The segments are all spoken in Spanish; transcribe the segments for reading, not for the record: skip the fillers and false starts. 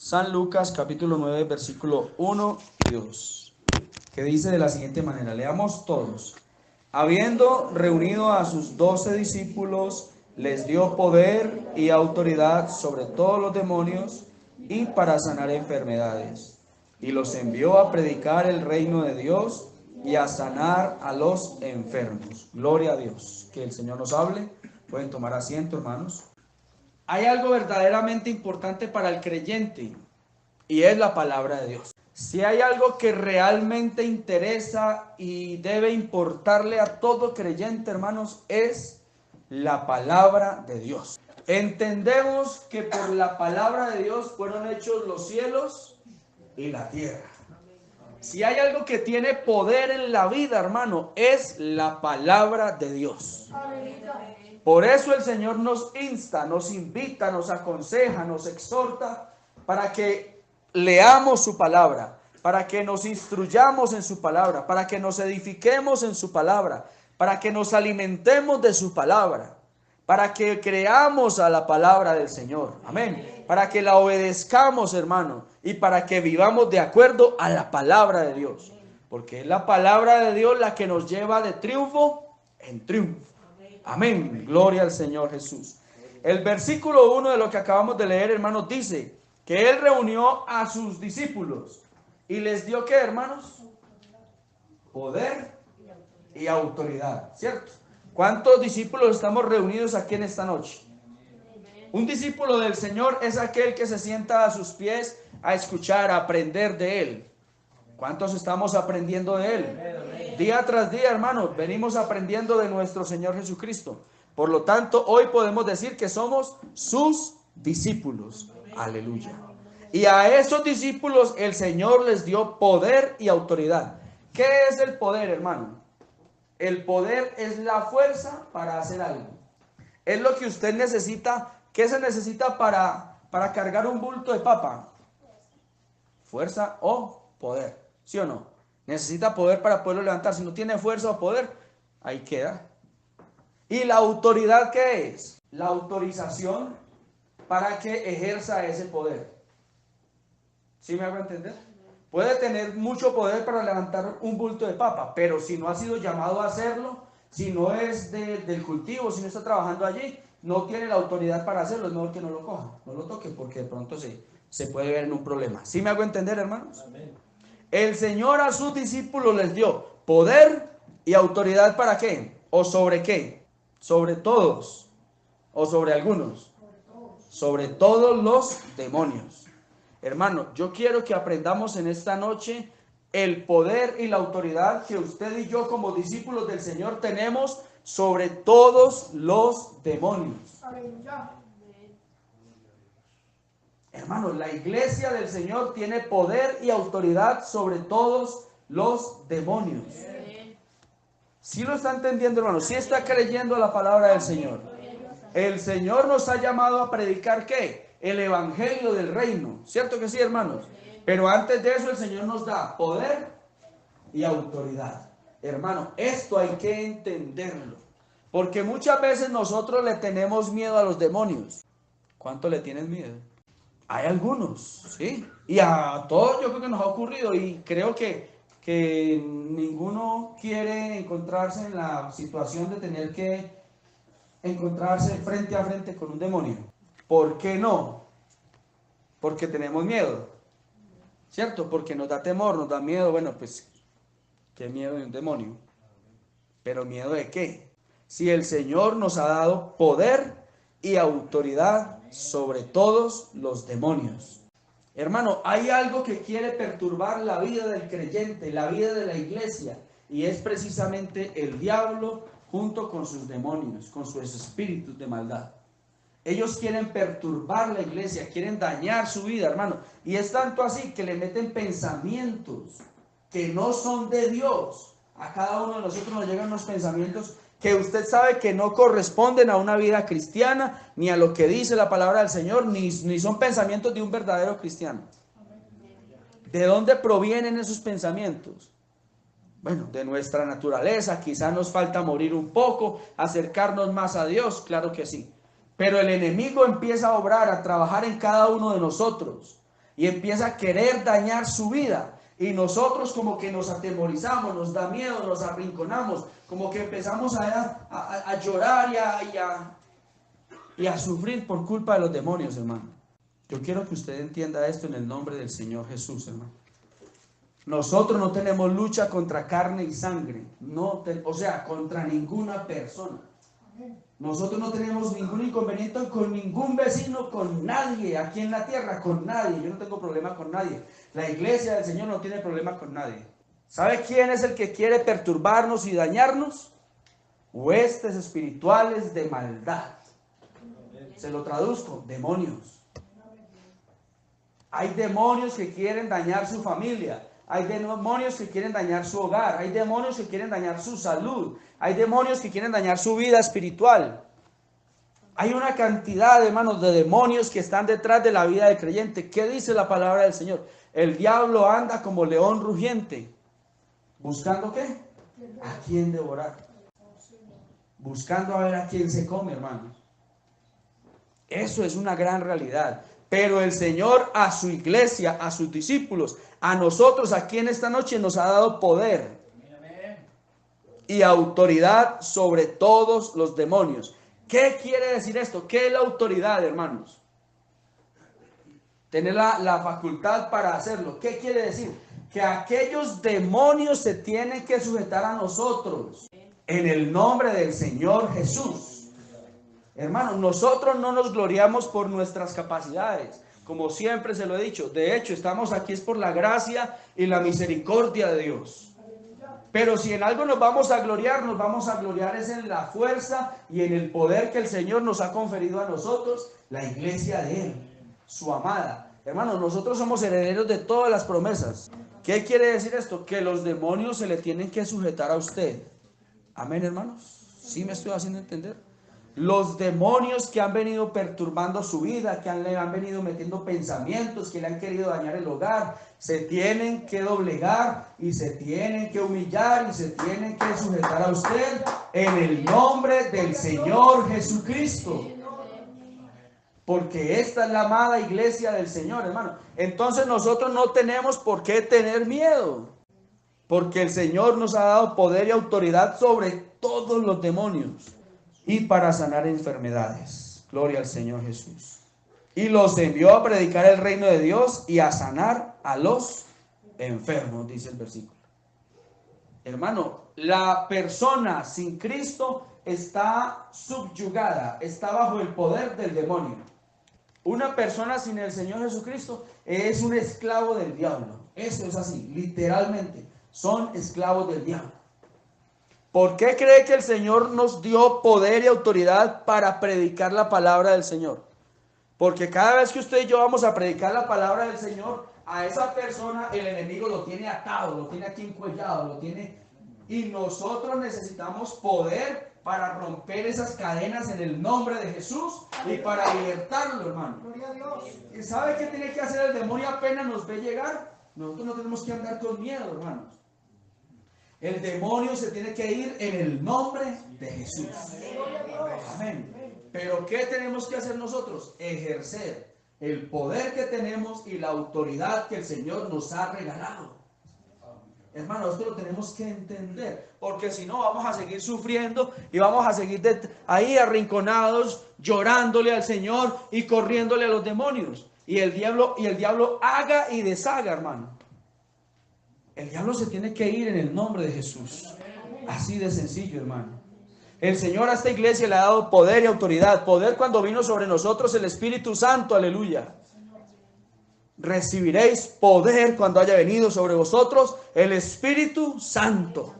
San Lucas capítulo 9 versículo 1 y 2, que dice de la siguiente manera, leamos todos. Habiendo reunido a sus 12 discípulos, les dio poder y autoridad sobre todos los demonios y para sanar enfermedades. Y los envió a predicar el reino de Dios y a sanar a los enfermos. Gloria a Dios. Que el Señor nos hable. Pueden tomar asiento, hermanos. Hay algo verdaderamente importante para el creyente y es la palabra de Dios. Si hay algo que realmente interesa y debe importarle a todo creyente, hermanos, es la palabra de Dios. Entendemos que por la palabra de Dios fueron hechos los cielos y la tierra. Si hay algo que tiene poder en la vida, hermano, es la palabra de Dios. Por eso el Señor nos insta, nos invita, nos aconseja, nos exhorta para que leamos su palabra, para que nos instruyamos en su palabra, para que nos edifiquemos en su palabra, para que nos alimentemos de su palabra, para que creamos a la palabra del Señor. Amén. Para que la obedezcamos, hermano, y para que vivamos de acuerdo a la palabra de Dios. Porque es la palabra de Dios la que nos lleva de triunfo en triunfo. Amén. Gloria al Señor Jesús. El versículo 1 de lo que acabamos de leer, hermanos, dice que Él reunió a sus discípulos y les dio, ¿qué, hermanos? Poder y autoridad, ¿cierto? ¿Cuántos discípulos estamos reunidos aquí en esta noche? Un discípulo del Señor es aquel que se sienta a sus pies a escuchar, a aprender de Él. ¿Cuántos estamos aprendiendo de Él? Día tras día, hermanos, venimos aprendiendo de nuestro Señor Jesucristo. Por lo tanto, hoy podemos decir que somos sus discípulos. Aleluya. Y a esos discípulos el Señor les dio poder y autoridad. ¿Qué es el poder, hermano? El poder es la fuerza para hacer algo. Es lo que usted necesita. ¿Qué se necesita para cargar un bulto de papa? Fuerza o poder. ¿Sí o no? Necesita poder para poderlo levantar. Si no tiene fuerza o poder, ahí queda. ¿Y la autoridad qué es? La autorización para que ejerza ese poder. ¿Sí me hago entender? Puede tener mucho poder para levantar un bulto de papa, pero si no ha sido llamado a hacerlo, si no es del cultivo, si no está trabajando allí, no tiene la autoridad para hacerlo. Es mejor que no lo coja, no lo toque, porque de pronto se puede ver en un problema. ¿Sí me hago entender, hermanos? Amén. El Señor a sus discípulos les dio poder y autoridad ¿para qué? ¿O sobre qué? Sobre todos o sobre algunos. Sobre todos los demonios. Hermano, yo quiero que aprendamos en esta noche el poder y la autoridad que usted y yo como discípulos del Señor tenemos sobre todos los demonios. Hermanos, la iglesia del Señor tiene poder y autoridad sobre todos los demonios. ¿Sí lo está entendiendo, hermano? ¿Sí está creyendo la palabra del Señor? El Señor nos ha llamado a predicar ¿qué? El evangelio del reino. ¿Cierto que sí, hermanos? Pero antes de eso el Señor nos da poder y autoridad. Hermano, esto hay que entenderlo. Porque muchas veces nosotros le tenemos miedo a los demonios. ¿Cuánto le tienes miedo? Hay algunos, ¿sí? Y a todos yo creo que nos ha ocurrido y creo que ninguno quiere encontrarse en la situación de tener que encontrarse frente a frente con un demonio. ¿Por qué no? Porque tenemos miedo, ¿cierto? Porque nos da temor, nos da miedo. Bueno, pues, ¿qué miedo de un demonio? ¿Pero miedo de qué? Si el Señor nos ha dado poder y autoridad sobre todos los demonios. Hermano, hay algo que quiere perturbar la vida del creyente, la vida de la iglesia, y es precisamente el diablo junto con sus demonios, con sus espíritus de maldad. Ellos quieren perturbar la iglesia, quieren dañar su vida, hermano. Y es tanto así que le meten pensamientos que no son de Dios. A cada uno de nosotros nos llegan unos pensamientos que usted sabe que no corresponden a una vida cristiana, ni a lo que dice la palabra del Señor, ni son pensamientos de un verdadero cristiano. ¿De dónde provienen esos pensamientos? Bueno, de nuestra naturaleza. Quizás nos falta morir un poco, acercarnos más a Dios, claro que sí. Pero el enemigo empieza a obrar, a trabajar en cada uno de nosotros. y empieza a querer dañar su vida. Y nosotros como que nos atemorizamos, nos da miedo, nos arrinconamos, como que empezamos a llorar y a sufrir por culpa de los demonios, hermano. Yo quiero que usted entienda esto en el nombre del Señor Jesús, hermano. Nosotros no tenemos lucha contra carne y sangre, o sea, contra ninguna persona. Nosotros no tenemos ningún inconveniente con ningún vecino, con nadie aquí en la tierra, con nadie. Yo no tengo problema con nadie. La iglesia del Señor no tiene problema con nadie. ¿Sabe quién es el que quiere perturbarnos y dañarnos? Huestes espirituales de maldad. Se lo traduzco, demonios. Hay demonios que quieren dañar su familia. Hay demonios que quieren dañar su hogar. Hay demonios que quieren dañar su salud. Hay demonios que quieren dañar su vida espiritual. Hay una cantidad, hermanos, de demonios que están detrás de la vida del creyente. ¿Qué dice la palabra del Señor? El diablo anda como león rugiente. ¿Buscando qué? ¿A quién devorar? Buscando a ver a quién se come, hermanos. Eso es una gran realidad. Pero el Señor a su iglesia, a sus discípulos, a nosotros aquí en esta noche nos ha dado poder y autoridad sobre todos los demonios. ¿Qué quiere decir esto? ¿Qué es la autoridad, hermanos? Tener la facultad para hacerlo. ¿Qué quiere decir? Que aquellos demonios se tienen que sujetar a nosotros en el nombre del Señor Jesús. Hermanos, nosotros no nos gloriamos por nuestras capacidades, como siempre se lo he dicho. De hecho, estamos aquí es por la gracia y la misericordia de Dios. Pero si en algo nos vamos a gloriar es en la fuerza y en el poder que el Señor nos ha conferido a nosotros, la iglesia de Él, su amada. Hermanos, nosotros somos herederos de todas las promesas. ¿Qué quiere decir esto? Que los demonios se le tienen que sujetar a usted. Amén, hermanos. ¿Sí me estoy haciendo entender? Los demonios que han venido perturbando su vida, que le han venido metiendo pensamientos, que le han querido dañar el hogar, se tienen que doblegar y se tienen que humillar y se tienen que sujetar a usted en el nombre del Señor Jesucristo. Porque esta es la amada iglesia del Señor, hermano. Entonces nosotros no tenemos por qué tener miedo, porque el Señor nos ha dado poder y autoridad sobre todos los demonios y para sanar enfermedades. Gloria al Señor Jesús. Y los envió a predicar el reino de Dios y a sanar a los enfermos, dice el versículo. Hermano, la persona sin Cristo está subyugada, está bajo el poder del demonio. Una persona sin el Señor Jesucristo es un esclavo del diablo. Eso es así, literalmente. Son esclavos del diablo. ¿Por qué cree que el Señor nos dio poder y autoridad para predicar la palabra del Señor? Porque cada vez que usted y yo vamos a predicar la palabra del Señor, a esa persona el enemigo lo tiene atado, lo tiene aquí encuellado, lo tiene... Y nosotros necesitamos poder para romper esas cadenas en el nombre de Jesús y para libertarlo, hermano. ¿Y sabe qué tiene que hacer el demonio apenas nos ve llegar? Nosotros no tenemos que andar con miedo, hermanos. El demonio se tiene que ir en el nombre de Jesús. Amén. Pero ¿qué tenemos que hacer nosotros? Ejercer el poder que tenemos y la autoridad que el Señor nos ha regalado. Hermanos, esto lo tenemos que entender, porque si no vamos a seguir sufriendo y vamos a seguir ahí arrinconados, llorándole al Señor y corriéndole a los demonios. Y el diablo haga y deshaga, hermano. El diablo se tiene que ir en el nombre de Jesús. Así de sencillo, hermano. El Señor a esta iglesia le ha dado poder y autoridad. Poder cuando vino sobre nosotros el Espíritu Santo. Aleluya. Recibiréis poder cuando haya venido sobre vosotros el Espíritu Santo.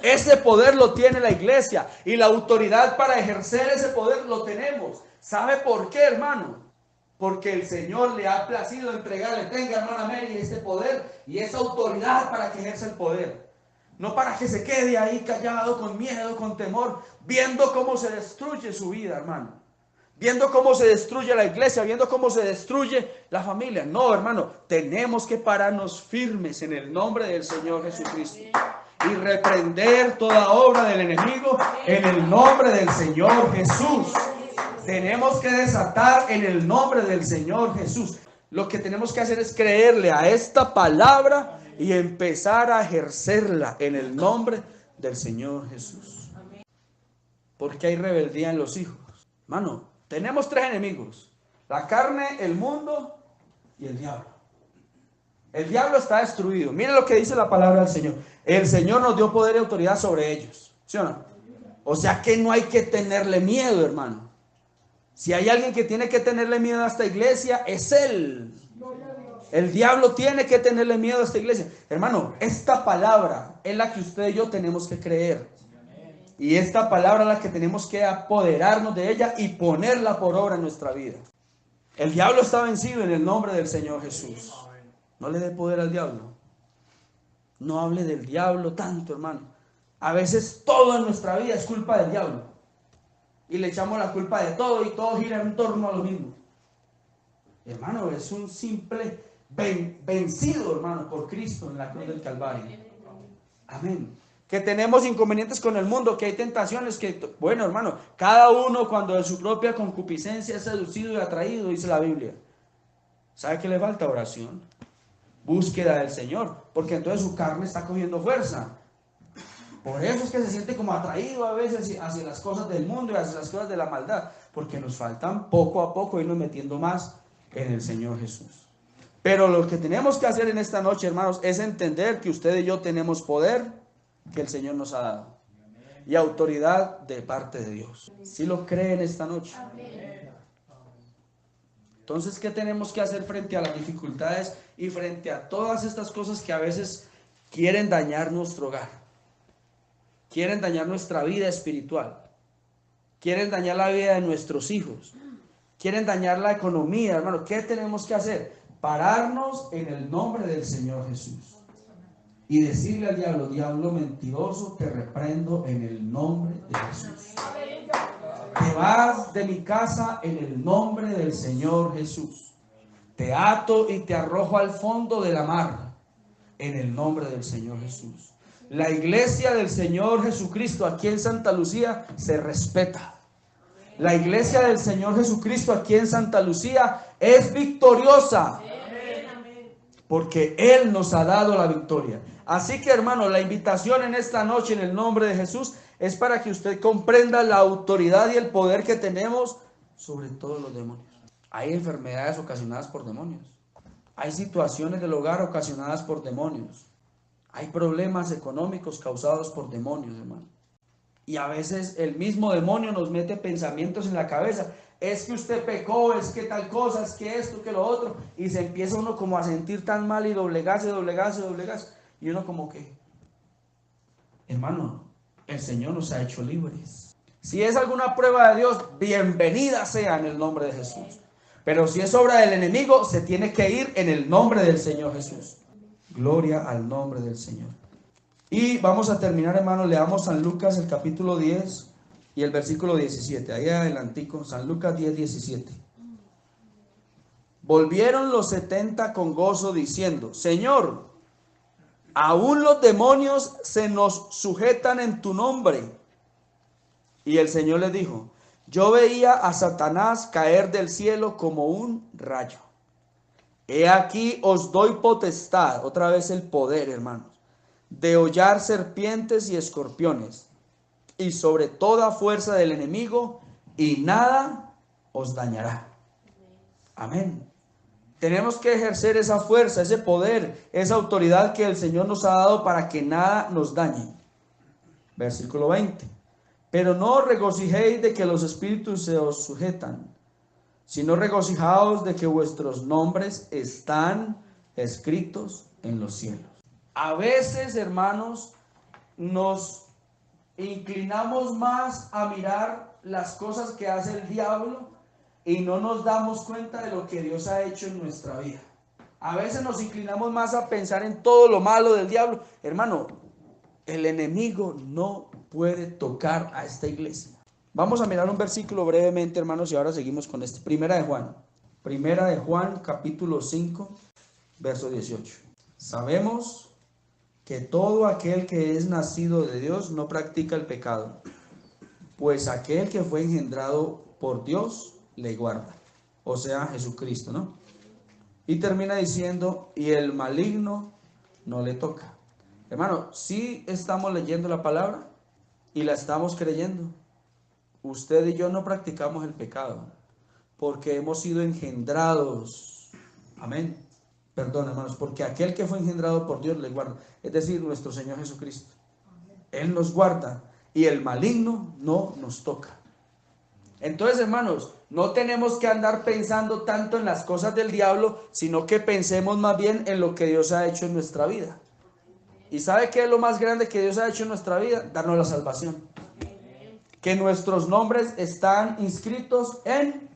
Ese poder lo tiene la iglesia. Y la autoridad para ejercer ese poder lo tenemos. ¿Sabe por qué, hermano? Porque el Señor le ha placido entregarle, tenga, hermana Mary, este poder y esa autoridad para que ejerza el poder. No para que se quede ahí callado, con miedo, con temor, viendo cómo se destruye su vida, hermano. Viendo cómo se destruye la iglesia, viendo cómo se destruye la familia. No, hermano, tenemos que pararnos firmes en el nombre del Señor Jesucristo. Y reprender toda obra del enemigo en el nombre del Señor Jesús. Tenemos que desatar en el nombre del Señor Jesús. Lo que tenemos que hacer es creerle a esta palabra y empezar a ejercerla en el nombre del Señor Jesús. Porque hay rebeldía en los hijos. Hermano, tenemos tres enemigos: la carne, el mundo y el diablo. El diablo está destruido. Mire lo que dice la palabra del Señor. El Señor nos dio poder y autoridad sobre ellos. ¿Sí o no? O sea que no hay que tenerle miedo, hermano. Si hay alguien que tiene que tenerle miedo a esta iglesia, es Él. El diablo tiene que tenerle miedo a esta iglesia. Hermano, esta palabra es la que usted y yo tenemos que creer. Y esta palabra es la que tenemos que apoderarnos de ella y ponerla por obra en nuestra vida. El diablo está vencido en el nombre del Señor Jesús. No le dé poder al diablo. No hable del diablo tanto, hermano. A veces todo en nuestra vida es culpa del diablo. Y le echamos la culpa de todo y todo gira en torno a lo mismo. Hermano, es un simple vencido, hermano, por Cristo en la cruz del Calvario. Amén. Que tenemos inconvenientes con el mundo, que hay tentaciones, que, bueno, hermano, cada uno cuando de su propia concupiscencia es seducido y atraído, dice la Biblia. ¿Sabe qué le falta? Oración. Búsqueda del Señor, porque entonces su carne está cogiendo fuerza. Por eso es que se siente como atraído a veces hacia las cosas del mundo y hacia las cosas de la maldad, porque nos faltan poco a poco irnos metiendo más en el Señor Jesús. Pero lo que tenemos que hacer en esta noche, hermanos, es entender que usted y yo tenemos poder que el Señor nos ha dado y autoridad de parte de Dios. ¿Sí lo cree en esta noche? Entonces, ¿qué tenemos que hacer frente a las dificultades y frente a todas estas cosas que a veces quieren dañar nuestro hogar? Quieren dañar nuestra vida espiritual. Quieren dañar la vida de nuestros hijos. Quieren dañar la economía, hermano. ¿Qué tenemos que hacer? Pararnos en el nombre del Señor Jesús. Y decirle al diablo: diablo mentiroso, te reprendo en el nombre de Jesús. Te vas de mi casa en el nombre del Señor Jesús. Te ato y te arrojo al fondo de la mar en el nombre del Señor Jesús. La iglesia del Señor Jesucristo aquí en Santa Lucía se respeta. La iglesia del Señor Jesucristo aquí en Santa Lucía es victoriosa, porque Él nos ha dado la victoria. Así que, hermano, la invitación en esta noche en el nombre de Jesús es para que usted comprenda la autoridad y el poder que tenemos sobre todos los demonios. Hay enfermedades ocasionadas por demonios. Hay situaciones del hogar ocasionadas por demonios. Hay problemas económicos causados por demonios, hermano. Y a veces el mismo demonio nos mete pensamientos en la cabeza. Es que usted pecó, es que tal cosa, es que esto, que lo otro. Y se empieza uno como a sentir tan mal y doblegarse. Y uno como que, hermano, el Señor nos ha hecho libres. Si es alguna prueba de Dios, bienvenida sea en el nombre de Jesús. Pero si es obra del enemigo, se tiene que ir en el nombre del Señor Jesús. Gloria al nombre del Señor. Y vamos a terminar, hermano. Leamos San Lucas, el capítulo 10 y el versículo 17. Ahí adelantico, San Lucas 10, 17. Volvieron los 70 con gozo diciendo: Señor, aún los demonios se nos sujetan en tu nombre. Y el Señor les dijo: yo veía a Satanás caer del cielo como un rayo. He aquí os doy potestad, otra vez el poder, hermanos, de hollar serpientes y escorpiones, y sobre toda fuerza del enemigo, y nada os dañará. Amén. Tenemos que ejercer esa fuerza, ese poder, esa autoridad que el Señor nos ha dado para que nada nos dañe. Versículo 20. Pero no os regocijéis de que los espíritus se os sujetan, sino regocijaos de que vuestros nombres están escritos en los cielos. A veces, hermanos, nos inclinamos más a mirar las cosas que hace el diablo y no nos damos cuenta de lo que Dios ha hecho en nuestra vida. A veces nos inclinamos más a pensar en todo lo malo del diablo. Hermano, el enemigo no puede tocar a esta iglesia. Vamos a mirar un versículo brevemente, hermanos, y ahora seguimos con este. Primera de Juan, capítulo 5, verso 18. Sabemos que todo aquel que es nacido de Dios no practica el pecado, pues aquel que fue engendrado por Dios le guarda. O sea, Jesucristo, ¿no? Y termina diciendo, y el maligno no le toca. Hermano, si estamos leyendo la palabra y la estamos creyendo, usted y yo no practicamos el pecado, porque hemos sido engendrados. Amén. Perdón, hermanos, porque aquel que fue engendrado por Dios le guarda, es decir, nuestro Señor Jesucristo. Él nos guarda y el maligno no nos toca. Entonces, hermanos, no tenemos que andar pensando tanto en las cosas del diablo, sino que pensemos más bien en lo que Dios ha hecho en nuestra vida. ¿Y sabe qué es lo más grande que Dios ha hecho en nuestra vida? Darnos la salvación. Que nuestros nombres están inscritos en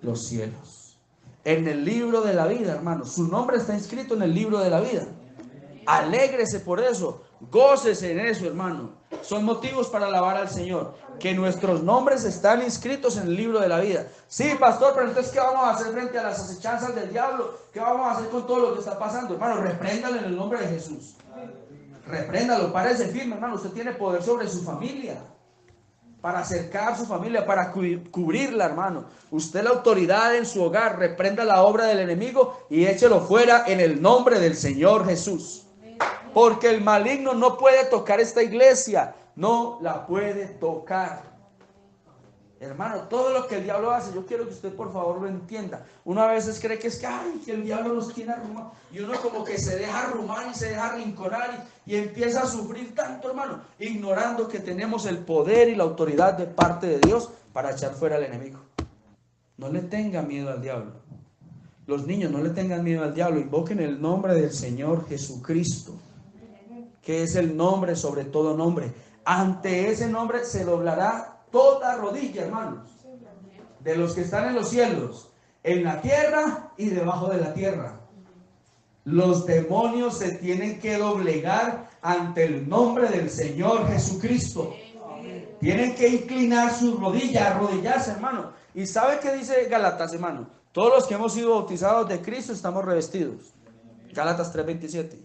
los cielos, en el libro de la vida, hermanos. Su nombre está inscrito en el libro de la vida. Alégrese por eso, gócese en eso, hermano. Son motivos para alabar al Señor, que nuestros nombres están inscritos en el libro de la vida. Sí, pastor, pero entonces ¿qué vamos a hacer frente a las acechanzas del diablo? ¿Qué vamos a hacer con todo lo que está pasando? Hermano, repréndalo en el nombre de Jesús. Repréndalo, párese firme, hermano. Usted tiene poder sobre su familia, para acercar a su familia, para cubrirla, hermano. Usted la autoridad en su hogar, reprenda la obra del enemigo y échelo fuera en el nombre del Señor Jesús. Porque el maligno no puede tocar esta iglesia, no la puede tocar. Hermano, todo lo que el diablo hace, yo quiero que usted por favor lo entienda. Uno a veces cree que es que, ay, que el diablo nos quiere arrumar. Y uno como que se deja arrumar y se deja arrinconar y empieza a sufrir tanto, hermano, ignorando que tenemos el poder y la autoridad de parte de Dios para echar fuera al enemigo. No le tenga miedo al diablo. Los niños, no le tengan miedo al diablo. Invoquen el nombre del Señor Jesucristo, que es el nombre sobre todo nombre. Ante ese nombre se doblará toda rodilla, hermanos, de los que están en los cielos, en la tierra y debajo de la tierra. Los demonios se tienen que doblegar ante el nombre del Señor Jesucristo. Tienen que inclinar sus rodillas, arrodillarse, hermano. ¿Y sabe qué dice Gálatas, hermano? Todos los que hemos sido bautizados de Cristo estamos revestidos. Gálatas 3:27.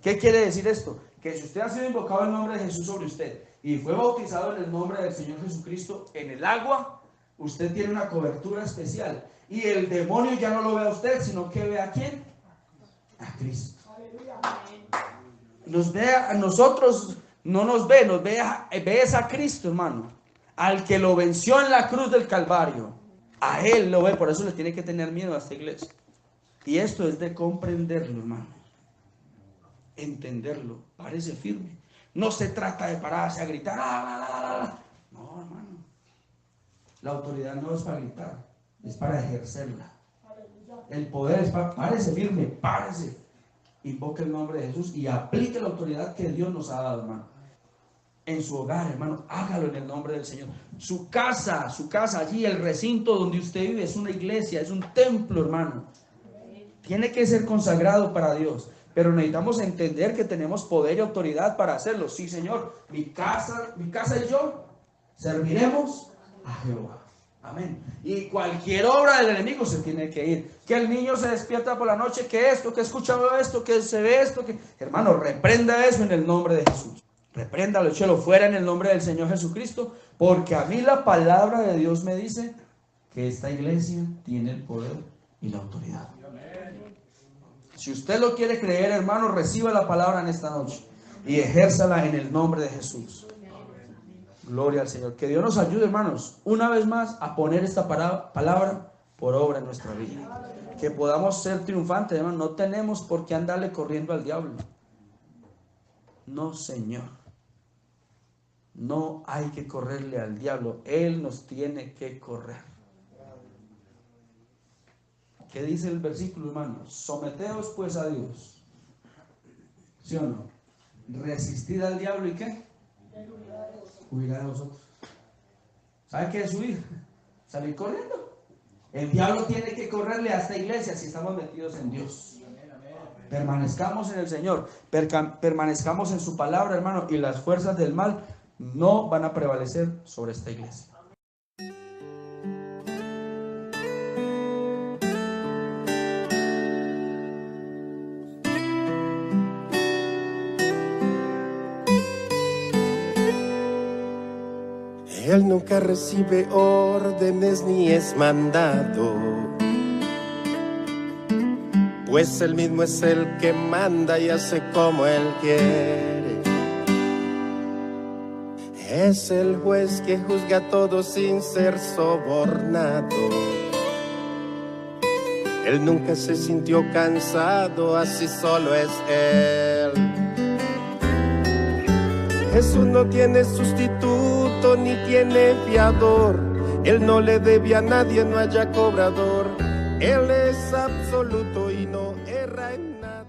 ¿Qué quiere decir esto? Que si usted ha sido invocado el nombre de Jesús sobre usted y fue bautizado en el nombre del Señor Jesucristo en el agua, usted tiene una cobertura especial. Y el demonio ya no lo ve a usted, sino que ve a ¿quién? A Cristo. Nos ve a nosotros, no nos ve, ve a Cristo, hermano. Al que lo venció en la cruz del Calvario. A Él lo ve, por eso le tiene que tener miedo a esta iglesia. Y esto es de comprenderlo, hermano. Entenderlo, parece firme. No se trata de pararse a gritar. No, hermano. La autoridad no es para gritar, es para ejercerla. El poder es para, párese firme, párese. Invoque el nombre de Jesús y aplique la autoridad que Dios nos ha dado, hermano. En su hogar, hermano, hágalo en el nombre del Señor. Su casa, allí, el recinto donde usted vive es una iglesia, es un templo, hermano. Tiene que ser consagrado para Dios. Pero necesitamos entender que tenemos poder y autoridad para hacerlo. Sí, Señor, mi casa y yo serviremos a Jehová. Amén. Y cualquier obra del enemigo se tiene que ir. Que el niño se despierta por la noche, que esto, que he escuchado esto, que se ve esto, que... Hermano, reprenda eso en el nombre de Jesús. Repréndalo, échelo fuera en el nombre del Señor Jesucristo. Porque a mí la palabra de Dios me dice que esta iglesia tiene el poder y la autoridad. Si usted lo quiere creer, hermano, reciba la palabra en esta noche y ejérzala en el nombre de Jesús. Gloria al Señor. Que Dios nos ayude, hermanos, una vez más a poner esta palabra por obra en nuestra vida. Que podamos ser triunfantes, hermano. No tenemos por qué andarle corriendo al diablo. No, Señor. No hay que correrle al diablo. Él nos tiene que correr. ¿Qué dice el versículo, hermano? Someteos pues a Dios. ¿Sí o no? Resistid al diablo y ¿qué? Huirá de vosotros. ¿Sabe qué es huir? Salir corriendo. El diablo tiene que correrle a esta iglesia si estamos metidos en Dios. Permanezcamos en el Señor. Permanezcamos en su palabra, hermano. Y las fuerzas del mal no van a prevalecer sobre esta iglesia. Él nunca recibe órdenes ni es mandado. pues Él mismo es el que manda y hace como Él quiere. Es el juez que juzga a todos sin ser sobornado. Él nunca se sintió cansado, así solo es Él. Jesús no tiene sustituto ni tiene fiador. Él no le debe a nadie, no haya cobrador. Él es absoluto y no erra en nada.